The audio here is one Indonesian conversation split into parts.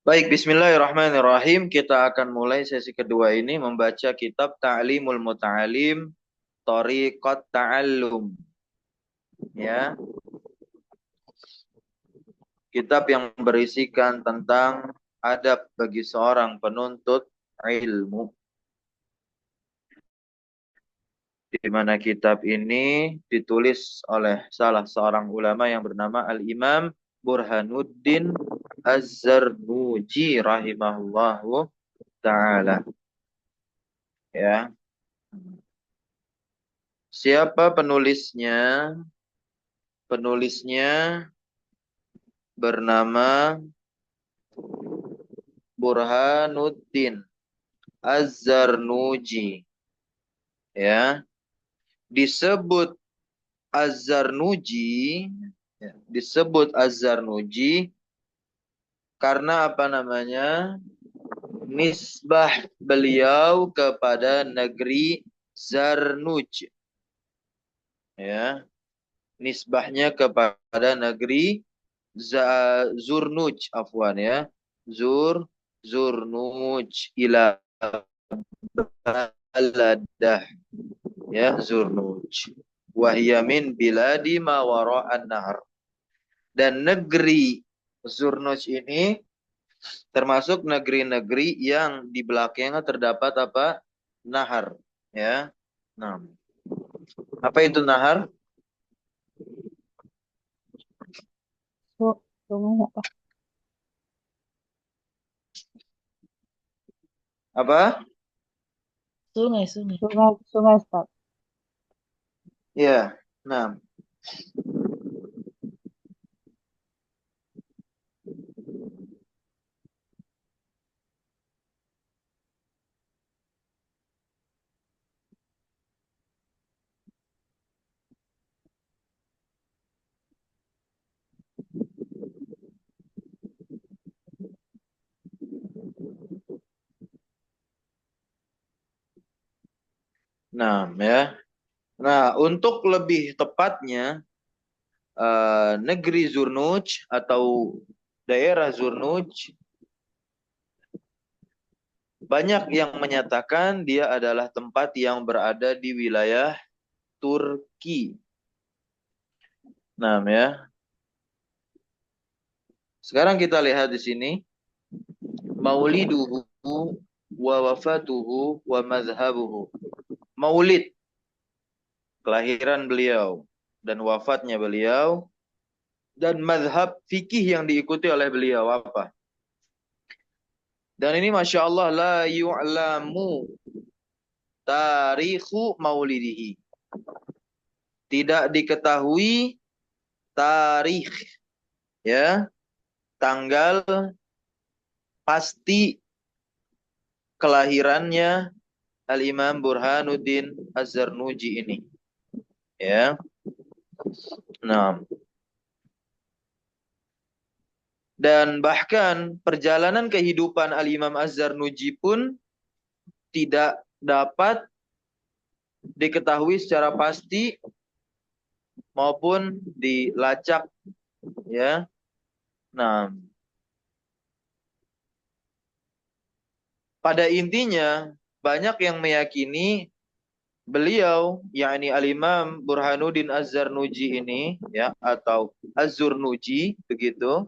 Baik, bismillahirrahmanirrahim. Kita akan mulai sesi kedua ini membaca kitab Ta'limul Muta'alim, Thariqat Ta'allum. Ya, kitab yang berisikan tentang adab bagi seorang penuntut ilmu. Di mana kitab ini ditulis oleh salah seorang ulama yang bernama Al-Imam Burhanuddin Az-Zarnuji rahimahullahu ta'ala. Ya. Siapa penulisnya? Penulisnya bernama Burhanuddin Az-Zarnuji. Ya, disebut Az-Zarnuji, disebut Az-Zarnuji karena apa namanya? Nisbah beliau kepada negeri Zarnuj. Ya, nisbahnya kepada negeri Zurnuj, afwan ya. Zurnuj ila baladah, ya, Zurnuj. Wahya min biladi ma wara'an nahar. Dan negeri Zurnuj ini termasuk negeri-negeri yang di belakangnya terdapat apa? Nahar, ya. Nah, apa itu nahar? Sungai apa? Apa? Sungai, sungai. Sungai, sungai, Ustaz. Ya. Nah, nah, ya. Nah, untuk lebih tepatnya negeri Zurnuj atau daerah Zurnuj, banyak yang menyatakan dia adalah tempat yang berada di wilayah Turki. Nah, ya. Sekarang kita lihat di sini mauliduhu wa wafatuhu wa mazhabuhu. Maulid, kelahiran beliau dan wafatnya beliau, dan mazhab fikih yang diikuti oleh beliau apa? Dan ini Masya Allah la yu'lamu tarikhu maulidihi. Tidak diketahui tarikh, ya, tanggal pasti kelahirannya Al-Imam Burhanuddin Az-Zarnuji ini. Ya. Nah, dan bahkan perjalanan kehidupan Al-Imam Az-Zarnuji pun tidak dapat diketahui secara pasti maupun dilacak, ya. Nah, pada intinya banyak yang meyakini beliau, yakni Al-Imam Burhanuddin Az-Zarnuji ini, ya, atau Az-Zurnuji begitu,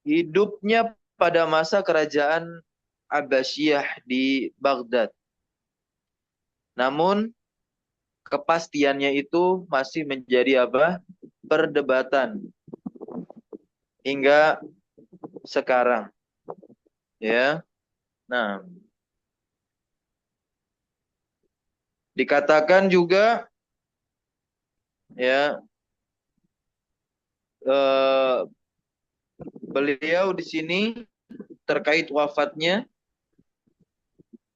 hidupnya pada masa kerajaan Abbasiyah di Baghdad. Namun kepastiannya itu masih menjadi apa? Perdebatan hingga sekarang, ya. Nah, dikatakan juga, ya, eh, beliau di sini terkait wafatnya,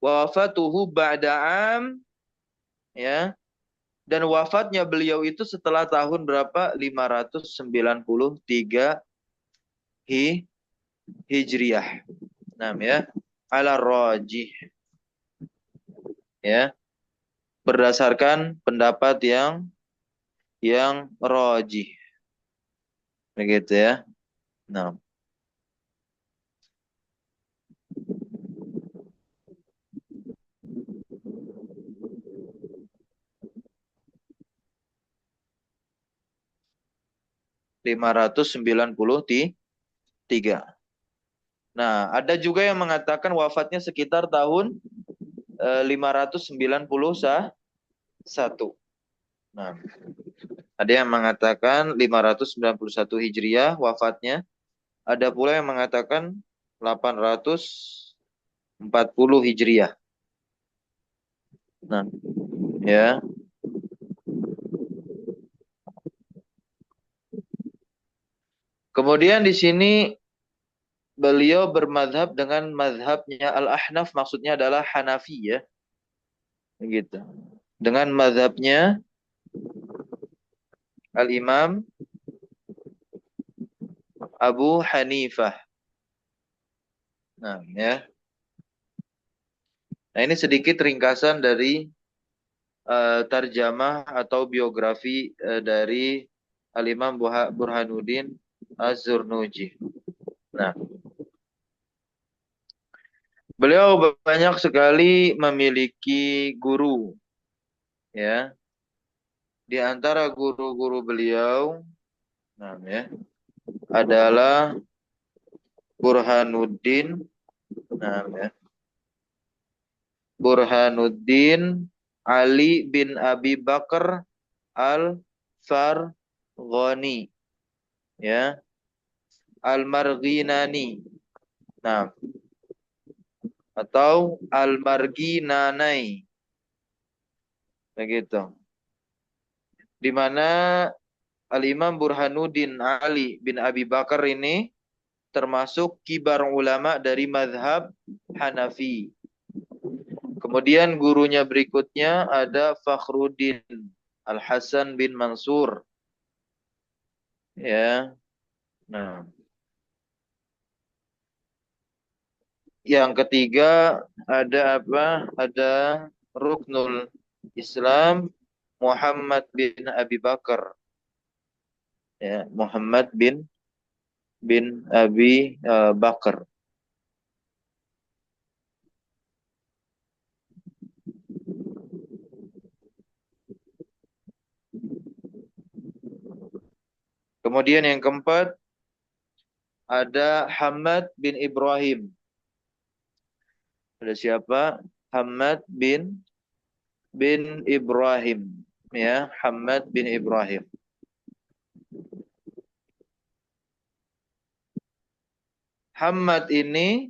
wafatuhu ba'da'am, ya, dan wafatnya beliau itu setelah tahun berapa? 593 Hi Hijriyah. Nah, ya, ala rajih, ya, berdasarkan pendapat yang rajih, begitu ya. Nah, 593. Nah, ada juga yang mengatakan wafatnya sekitar tahun 591. Nah, ada yang mengatakan 591 Hijriah wafatnya. Ada pula yang mengatakan 840 Hijriah. Nah, ya. Kemudian di sini beliau bermadhab dengan madhabnya Al-Ahnaf, maksudnya adalah Hanafi ya. Begitu. Dengan madhabnya Al-Imam Abu Hanifah. Nah, ya. Nah, ini sedikit ringkasan dari tarjamah atau biografi dari Al-Imam Burhanuddin Az-Zurnuji. Nah, beliau banyak sekali memiliki guru, ya. Di antara guru-guru beliau, nah, ya, adalah Burhanuddin, nah, ya, Burhanuddin Ali bin Abi Bakar Al-Farghani, ya, Al-Marghinani, nah, atau Al-Marghinanai, begitu. Di mana Al-Imam Burhanuddin Ali bin Abi Bakar ini termasuk kibar ulama dari mazhab Hanafi. Kemudian gurunya berikutnya ada Fakhruddin Al-Hasan bin Mansur. Ya. Nah, yang ketiga ada apa? Ada Ruknul Islam Muhammad bin Abi Bakar. Ya, Muhammad bin Abi Bakar. Kemudian yang keempat ada Hamad bin Ibrahim. Ada siapa? Hamad bin Ibrahim. Ya, Hamad bin Ibrahim. Hamad ini,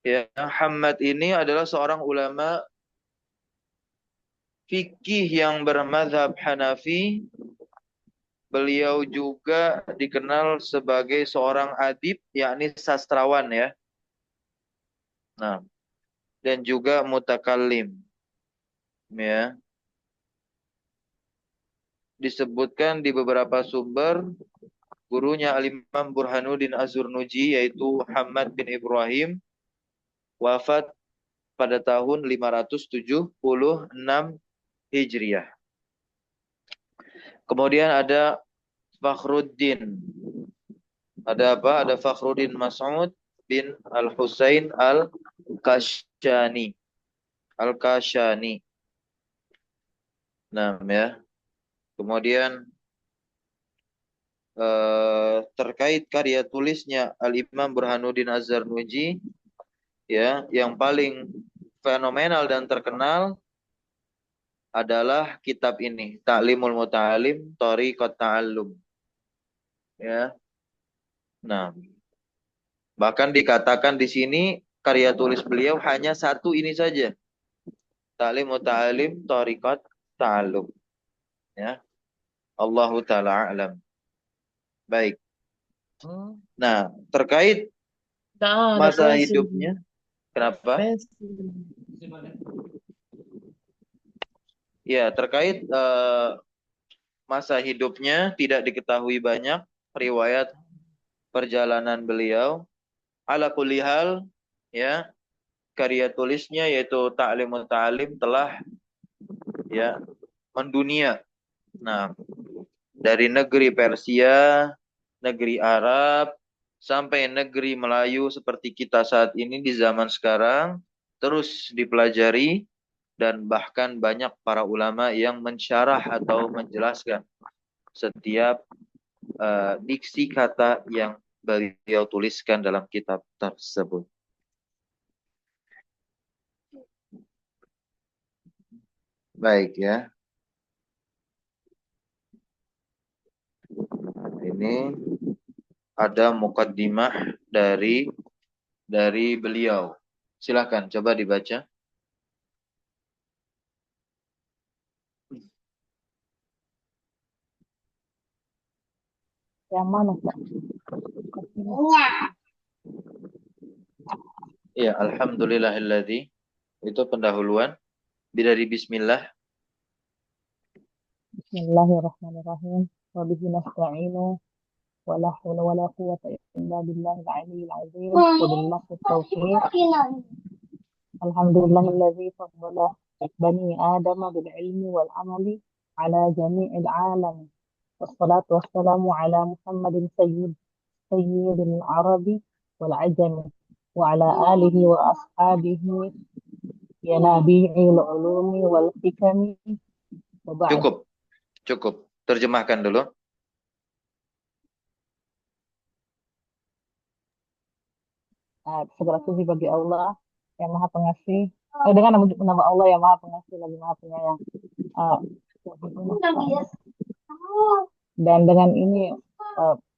ya, Hamad ini adalah seorang ulama fikih yang bermadzhab Hanafi. Beliau juga dikenal sebagai seorang adib, yakni sastrawan ya. Nah, dan juga mutakallim. Ya. Disebutkan di beberapa sumber gurunya Al-Imam Burhanuddin Az-Zurnuji yaitu Hamad bin Ibrahim wafat pada tahun 576 Hijriah. Kemudian ada Fakhruddin. Ada apa? Ada Fakhruddin Mas'ud bin Al-Husain Al-Kashani. Al-Kashani. Nah, ya. Kemudian terkait karya tulisnya Al-Imam Burhanuddin Az-Zarnuji, ya, yang paling fenomenal dan terkenal adalah kitab ini, Ta'limul Muta'alim Thariqat Ta'allum. Ya. Nah, bahkan dikatakan di sini karya tulis beliau hanya satu ini saja. Ta'limul Muta'alim Thariqat Ta'allum. Ya. Allahu taala alam. Baik. Nah, terkait masa hidupnya, kenapa? Ya, terkait masa hidupnya tidak diketahui banyak riwayat perjalanan beliau. Ala kulli hal, ya, karya tulisnya yaitu Ta'limut Ta'alim telah ya mendunia. Nah, dari negeri Persia, negeri Arab, sampai negeri Melayu seperti kita saat ini di zaman sekarang terus dipelajari dan bahkan banyak para ulama yang mensyarah atau menjelaskan setiap diksi kata yang beliau tuliskan dalam kitab tersebut. Baik ya. Ini ada mukaddimah dari beliau. Silakan coba dibaca. Yang mana, Pak? Ya, alhamdulillahilladzi. Itu pendahuluan. Dari bismillah. Bismillahirrahmanirrahim. Wa bihi nasta'inu wa la haula wa la quwwata illa billahil aliyyil azim. Wa billahi taufiq. Alhamdulillahilladzi faddala bani Adam bil ilmi wal amali ala jami'il alam. Wassalatu wassalamu ala Muhammadin sayyidil arabi wal ajami wa ala alihi wa ashabihi ya nabi'il ulumi wal hikami wa ba'd. Cukup. Terjemahkan dulu. Segala puji bagi Allah yang Maha Pengasih. Dengan nama Allah yang Maha Pengasih lagi Maha Penyayang. Dan dengan ini,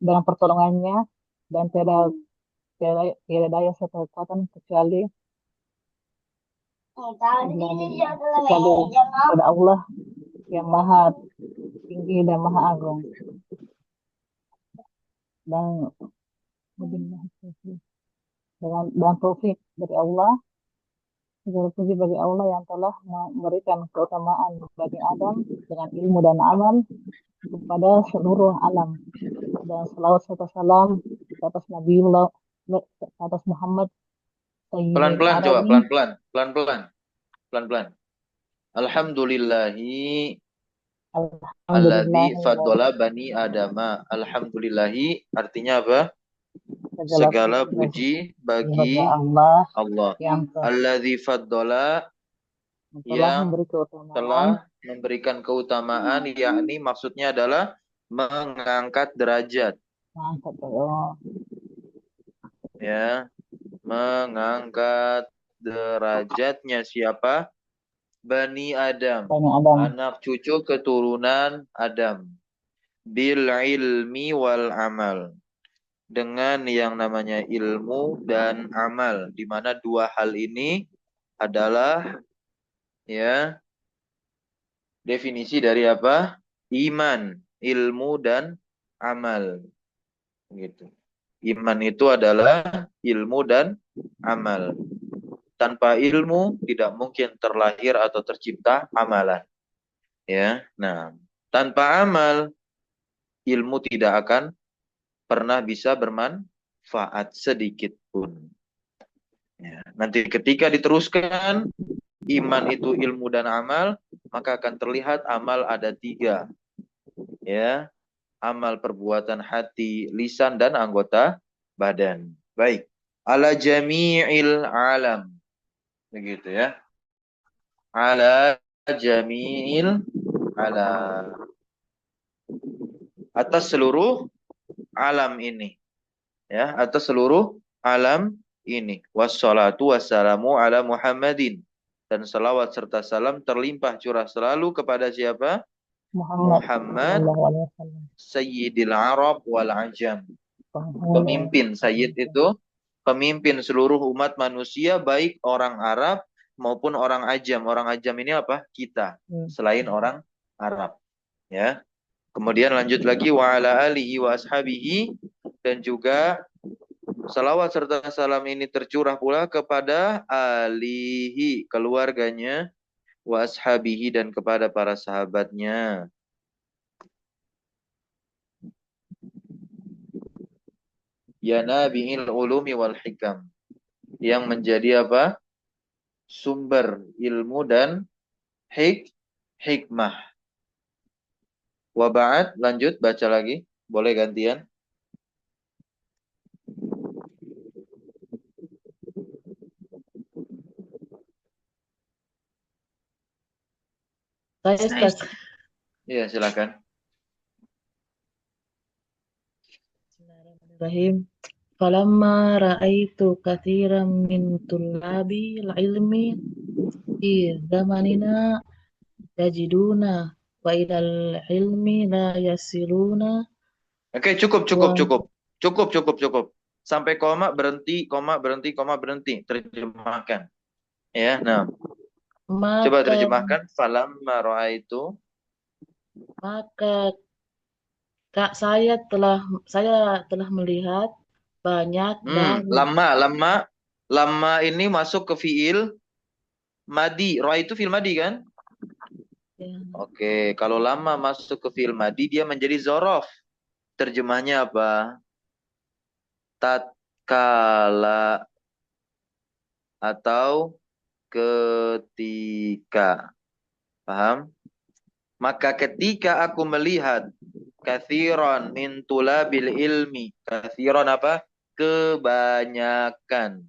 dengan pertolongannya dan tiada daya serta kekuatan kecuali pada Allah yang Maha Tinggi dan Maha Agung. Dan dengan taufik dari Allah, segala puji bagi Allah yang telah memberikan keutamaan bagi Adam dengan ilmu dan amal kepada seluruh alam. Dan selawat serta salam atas Nabiullah, atas Muhammad Sayyidul Pelan-pelan coba, Arabi. pelan-pelan. Alhamdulillahi alladzi faddala bani adama. Alhamdulillahi artinya apa? Segala puji bagi Allah. Alladzi faddala yang telah memberikan keutamaan, yakni maksudnya adalah mengangkat derajat. Ya, mengangkat derajatnya siapa? Bani Adam. Anak cucu keturunan Adam. Bil ilmi wal amal. Dengan yang namanya ilmu dan amal. Di mana dua hal ini adalah ya definisi dari apa? Iman, ilmu dan amal. Gitu. Iman itu adalah ilmu dan amal. Tanpa ilmu tidak mungkin terlahir atau tercipta amalan. Ya. Nah, tanpa amal ilmu tidak akan pernah bisa bermanfaat sedikit pun. Ya. Nanti ketika diteruskan iman itu ilmu dan amal, maka akan terlihat amal ada 3. Ya. Amal perbuatan hati, lisan, dan anggota badan. Baik. Ala jami'il alam. Begitu ya. Ala jami'il alam. Atas seluruh alam ini. Ya, atas seluruh alam ini. Wassalatu wassalamu ala Muhammadin. Dan salawat serta salam terlimpah curah selalu kepada siapa? Muhammad Sayyidil Arab wal Ajam. Pemimpin. Sayyid itu pemimpin seluruh umat manusia, baik orang Arab maupun orang Ajam. Orang Ajam ini apa? Kita, selain orang Arab. Ya. Kemudian lanjut lagi wa ala alihi wa ashabihi, dan juga salawat serta salam ini tercurah pula kepada alihi, keluarganya, wa ashabihi, dan kepada para sahabatnya. Ya nabi'il ulumi wal hikam, yang menjadi apa? Sumber ilmu dan hikmah. Wa ba'd, lanjut baca lagi. Boleh gantian. Iya, silakan. Bismillahirrahmanirrahim. Falamma ra'aitu katsiran min tullabil ilmi fi zamanina yajiduna wa ilal ilmi la yasiluna Oke, cukup, cukup, wa cukup. Cukup, cukup, cukup. Sampai koma, berhenti, koma, berhenti, koma, berhenti. Terjemahkan. Ya, nah. Coba maka terjemahkan. Falamma ra'aitu. maka Kak, saya telah melihat banyak dari Lama, lama. Lama ini masuk ke fiil madi. Ra'aitu fiil madi kan? ya, Oke, kalau lama masuk ke fiil madi, dia menjadi zorof. Terjemahnya apa? Tatkala atau ketika. Paham? Maka ketika aku melihat kathiron min tulabil ilmi. Kathiron apa? Kebanyakan.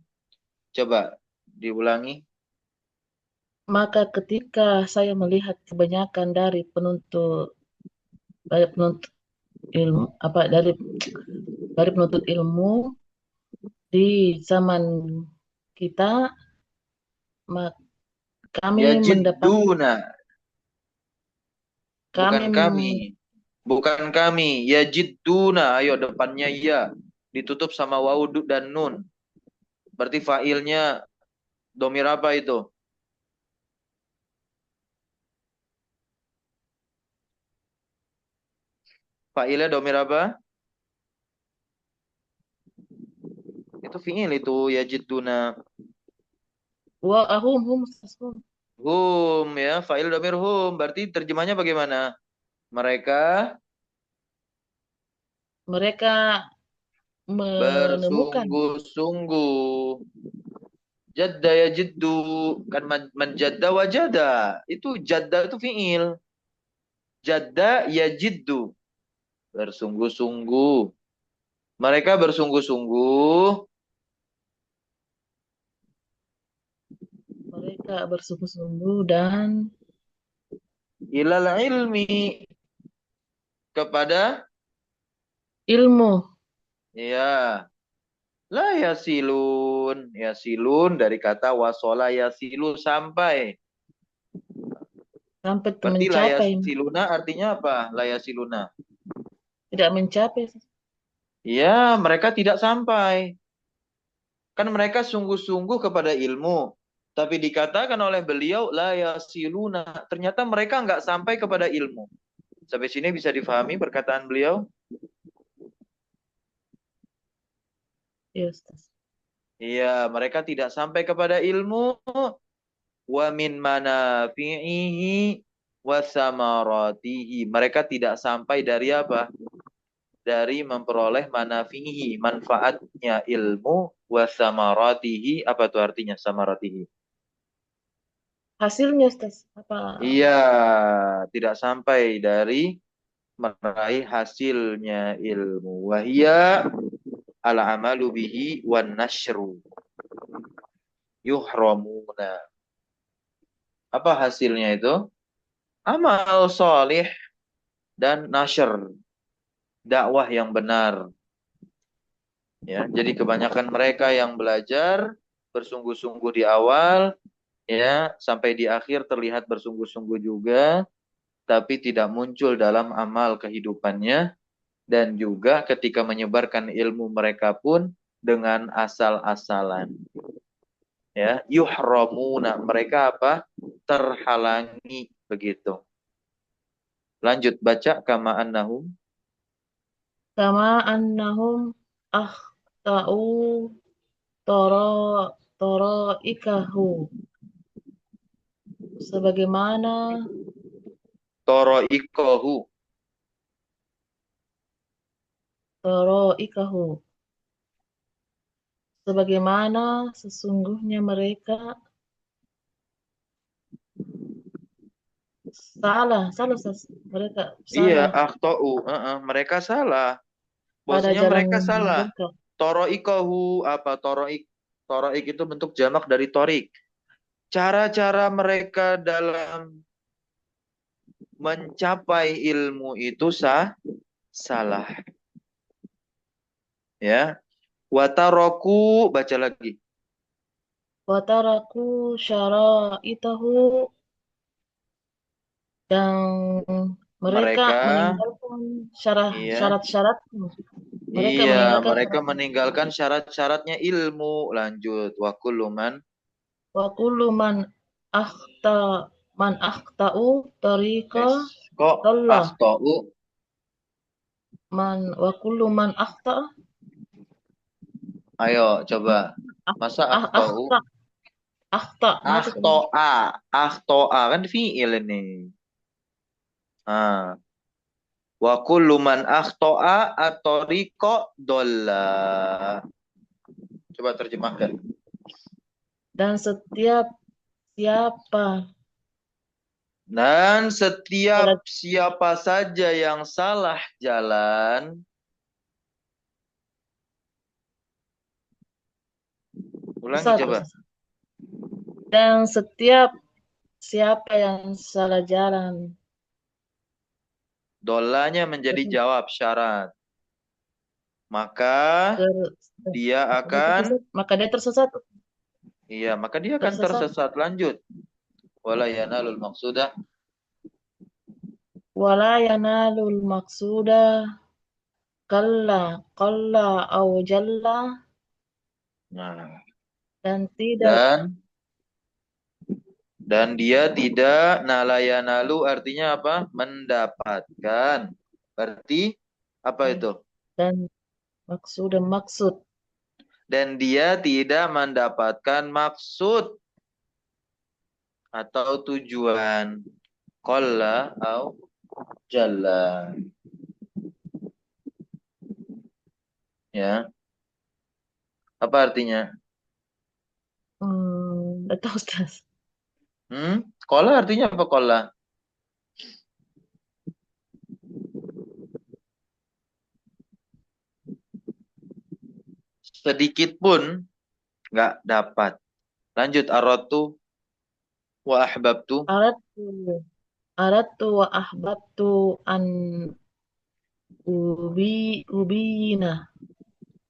Coba diulangi. maka ketika saya melihat kebanyakan dari penuntut ilmu apa dari penuntut ilmu di zaman kita, maka kami mendapat Yajidduna. kami Bukan kami. Bukan kami. Yajidduna. Ayo depannya ya. Ditutup sama wawu dan nun. Berarti failnya domir apa itu? Failnya domir apa? Itu fiil itu yajidduna. wa hum hum. Hum ya, fa'il domir hum. Berarti terjemahnya bagaimana? Mereka Mereka menemukan bersungguh-sungguh. Jadda ya jiddu. Kan menjadda wajada. Itu jadda itu fi'il. Jadda ya jiddu. Bersungguh-sungguh. Mereka bersungguh-sungguh. mereka bersungguh-sungguh dan Ilal ilmi. Kepada. ilmu Ya. La yasilun. Yasilun dari kata wasola yasilu sampai. sampai Berarti mencapai layasiluna artinya apa? Layasiluna. tidak mencapai. Ya, mereka tidak sampai. Kan mereka sungguh-sungguh kepada ilmu. Tapi dikatakan oleh beliau layasiluna. Ternyata mereka nggak sampai kepada ilmu. Sampai sini bisa difahami perkataan beliau? Ya, Ustaz. Iya, mereka tidak sampai kepada ilmu. Wa min manafi'ihi wa samaratihi. Mereka tidak sampai dari apa? Dari memperoleh manafihi, manfaatnya ilmu, wasamaratihi, apa tuh artinya samaratihi? Hasilnya, Ustaz, apa? Iya, tidak sampai dari meraih hasilnya ilmu. Wahia ala amalu bihi wan nashru yuhramuna. Apa hasilnya itu? Amal solih dan nashr, dakwah yang benar. Ya, jadi kebanyakan mereka yang belajar bersungguh-sungguh di awal, ya, sampai di akhir terlihat bersungguh-sungguh juga, tapi tidak muncul dalam amal kehidupannya, dan juga ketika menyebarkan ilmu mereka pun dengan asal-asalan. Ya, yuhramuna, mereka apa? Terhalangi begitu. Lanjut baca kama annahum. Kama annahum akhtau toro toro ikahu. Sebagaimana Toroikohu. toro ikahu. Sebagaimana sesungguhnya mereka salah, Ustaz. Mereka Iya, salah akhtau. Mereka salah. pada Bosnya jalan mereka salah. mereka. Toroikohu apa? Toroik. Toroik itu bentuk jamak dari torik. Cara-cara mereka dalam mencapai ilmu itu salah. Ya. Wataroku, baca lagi. Wataraku syara'itahu, dan mereka Mereka, meninggalkan iya, syarat-syaratnya. Mereka iya, meninggalkan mereka syarat. meninggalkan syarat-syaratnya ilmu. Lanjut. Wa kullu man, Wa kullu man akhtau tariqa kok dalla. akhtau? Wa kullu man akhta Ayo, coba. ah, Masa ah, akhtau? akhta akhta mati Akhtoa. Akhtoa kan fi'il ini. Ah. Wa kullu man akhtoa atoriqo dolla. Coba terjemahkan. dan setiap siapa Dan setiap pada siapa saja yang salah jalan, ulangi satu coba. dan setiap siapa yang salah jalan Dolanya menjadi jawab syarat. Maka ter, dia dia akan, tersesat, maka dia tersesat iya, maka dia akan tersesat tersesat. Lanjut. Wala yanalul maqsudah. wala yanalul maqsuda kalla qalla au jalla, Nah, dan tidak dan dia tidak nalayanalu artinya apa? Mendapatkan. Berarti apa itu? dan maksud Dan dia tidak mendapatkan maksud atau tujuan. Qalla au jalla. Ya. Apa artinya? nggak tahu Ustaz. Qalla artinya apa qalla? Sedikit pun nggak dapat. Lanjut aratu wa ahbabtu. Aratu aratu wa ahbabtu an ubiyina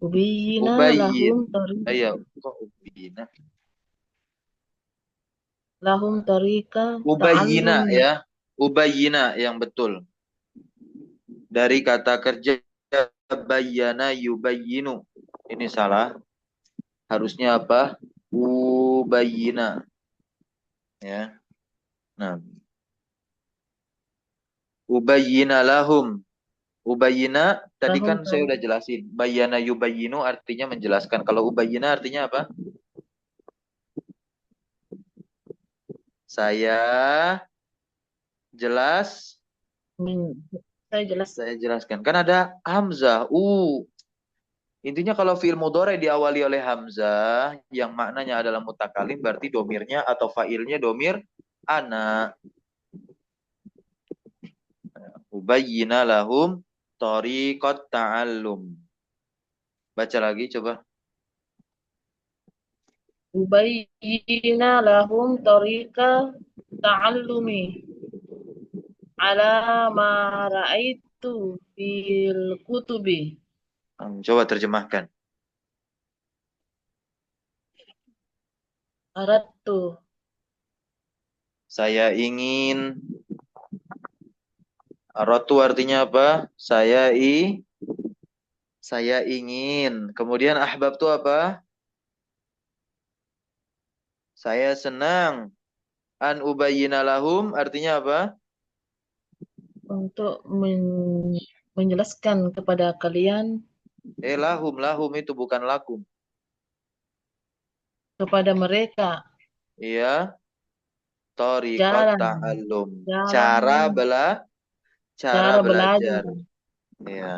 Ubayyin. lahum Ayo, kok ubina? tarika Ubayyina ta'allumi. ya. Ubayyina yang betul. Dari kata kerja bayyana yubayyinu. Ini salah. Harusnya apa? Ubayyina. Ya. Nah, ubayyina lahum. Ubayyina tadi Lahum kan saya udah jelasin. Bayyana yubayyinu artinya menjelaskan. Kalau ubayyina artinya apa? Saya jelas, saya jelas. saya jelaskan. Kan ada hamzah, Intinya kalau fi'il mudhari diawali oleh hamzah yang maknanya adalah mutakalim berarti domirnya atau fa'ilnya domir ana. Ubayyina lahum tariqat ta'allum. Baca lagi coba. Ubayyina lahum tarika ta'allumi ala ma ra'aitu fil kutubi. Coba terjemahkan. Aratu Saya ingin. Aratu artinya apa? Saya ingin. Kemudian ahbab itu apa? Saya senang. An ubayyina lahum artinya apa? untuk menjelaskan kepada kalian, Lahum itu bukan lakum. kepada mereka Iya, tariqat jalan ta'allum. jalan Cara cara cara belajar belajar. Iya.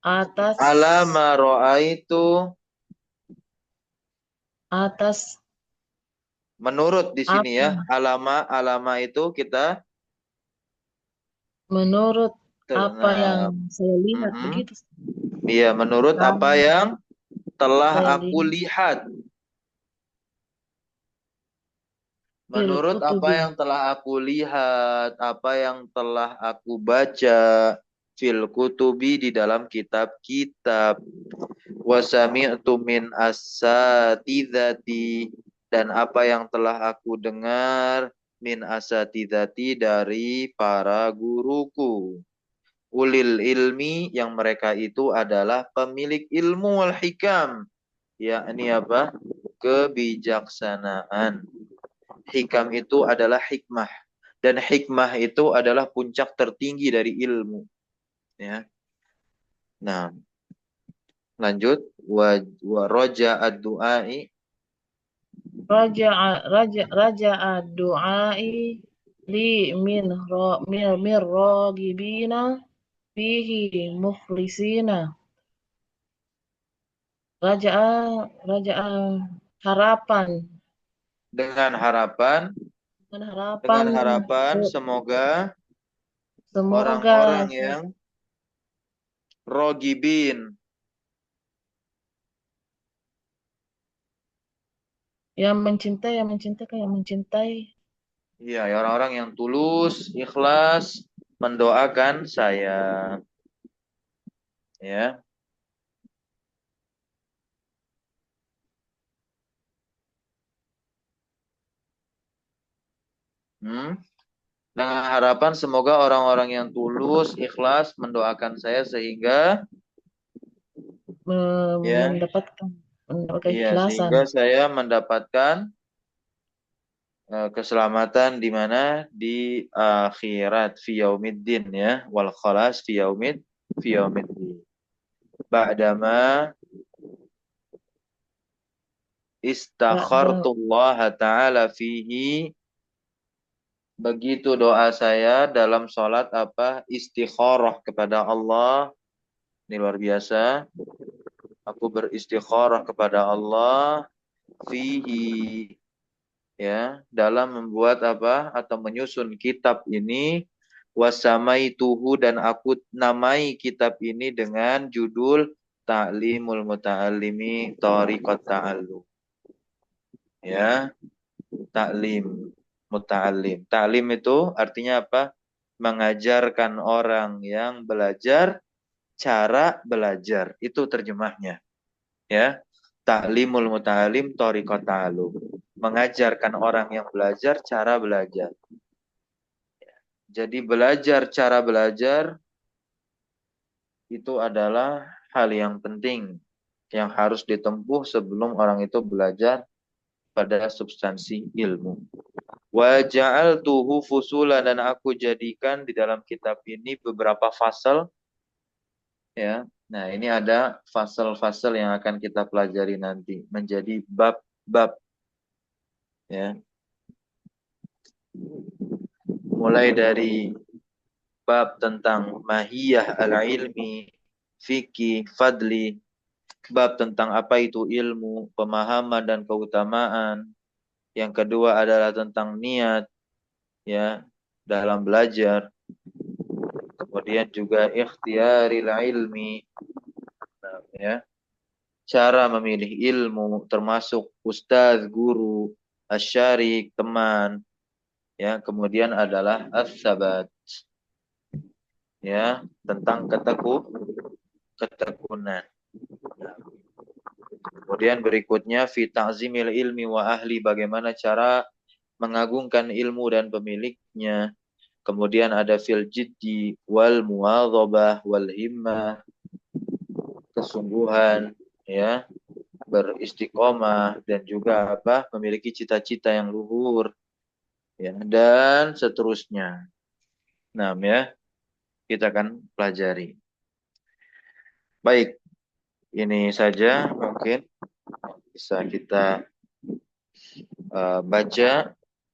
atas Alama itu atas menurut di sini ya. apa Alama itu kita menurut apa yang nah, saya lihat mm-mm. begitu. Iya, menurut apa Nah, yang telah saya aku lihat lihat. fil Menurut apa kutubi yang telah aku lihat, apa yang telah aku baca. fil kutubi di dalam kitab-kitab. Wa sami'tu min asatidati dan apa yang telah aku dengar min asatidati dari para guruku. Ulil ilmi yang mereka itu adalah pemilik ilmu wal hikam. Yakni apa? Kebijaksanaan. Hikam itu adalah hikmah. Dan hikmah itu adalah puncak tertinggi dari ilmu. Ya. Nah, lanjut. Wa roja ad-du'ai. raja'a du'ai li min ragibina fihi mukhlisina. Raja'a harapan Dengan harapan. dengan harapan Dengan harapan semoga semoga orang-orang yang rogibin. yang mencintai Iya, ya, orang-orang yang tulus, ikhlas mendoakan saya. Ya. Hmm. Dengan harapan semoga orang-orang yang tulus, ikhlas mendoakan saya sehingga ya, mendapatkan iya keikhlasan. sehingga saya mendapatkan keselamatan di mana di akhirat fi yaumiddin ya, wal khalas fi yaumiddin. Ba'dama Ba'da istakhartullah taala fihi. Begitu doa saya dalam sholat apa? Istikharah kepada Allah. Ini luar biasa. Aku beristikharah kepada Allah fihi, ya, dalam membuat apa atau menyusun kitab ini. Wasamaituhu dan aku namai kitab ini dengan judul Ta'limul Muta'allimi Thariqat Ta'allum. Ya, taklim muta'allim. Ta'lim itu artinya apa? Mengajarkan orang yang belajar cara belajar. Itu terjemahnya. Ya. Ta'limul muta'allim thariqat ta'allum. Mengajarkan orang yang belajar cara belajar. Jadi belajar cara belajar itu adalah hal yang penting yang harus ditempuh sebelum orang itu belajar pada substansi ilmu. Wa ja'altuhu fusula dan aku jadikan di dalam kitab ini beberapa fasal, ya. Nah, ini ada fasal-fasal yang akan kita pelajari nanti menjadi bab-bab, ya. Mulai dari bab tentang mahiyah al-ilmi, fikih, fadli, bab tentang apa itu ilmu, pemahaman dan keutamaan. Yang kedua adalah tentang niat, ya, dalam belajar. Kemudian juga ikhtiyaril ilmi, ya, cara memilih ilmu termasuk ustaz, guru, asyarik, teman, ya. Kemudian adalah as-sabat, ya, tentang ketekunan. Kemudian berikutnya fi ta'zimil ilmi wa ahli, bagaimana cara mengagungkan ilmu dan pemiliknya. Kemudian ada fil jiddi wal muwadhabah wal himmah, kesungguhan, ya, beristiqomah dan juga apa? Memiliki cita-cita yang luhur, ya, dan seterusnya. Nah, ya, kita akan pelajari. Baik, ini saja mungkin bisa kita baca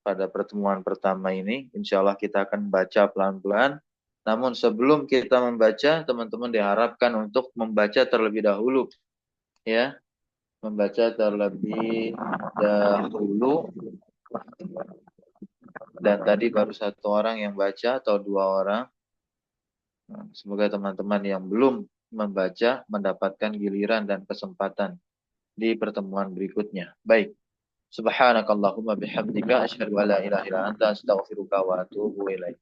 pada pertemuan pertama ini. Insya Allah kita akan baca pelan-pelan. Namun sebelum kita membaca, teman-teman diharapkan untuk membaca terlebih dahulu, ya, membaca terlebih dahulu. Dan tadi baru satu orang yang baca atau dua orang. Nah, semoga teman-teman yang belum membaca mendapatkan giliran dan kesempatan di pertemuan berikutnya. Baik. Subhanakallahumma bihamdika asyhadu an la ilaha illa anta astaghfiruka wa atubu ilaik.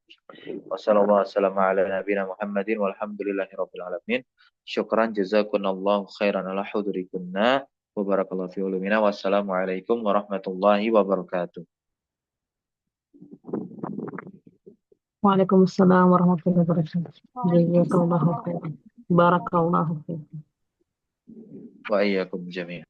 Wassalamualaikum ala nabiyina Muhammadin walhamdulillahi rabbil alamin. Syukran jazakunallahu khairan ala hudurikunna wa barakallahu fi ulumina. Wassalamualaikum warahmatullahi wabarakatuh. Waalaikumsalam warahmatullahi wabarakatuh. Jazakallahu khairan. Barakallahu fiikum. Wa iyyakum jami'an.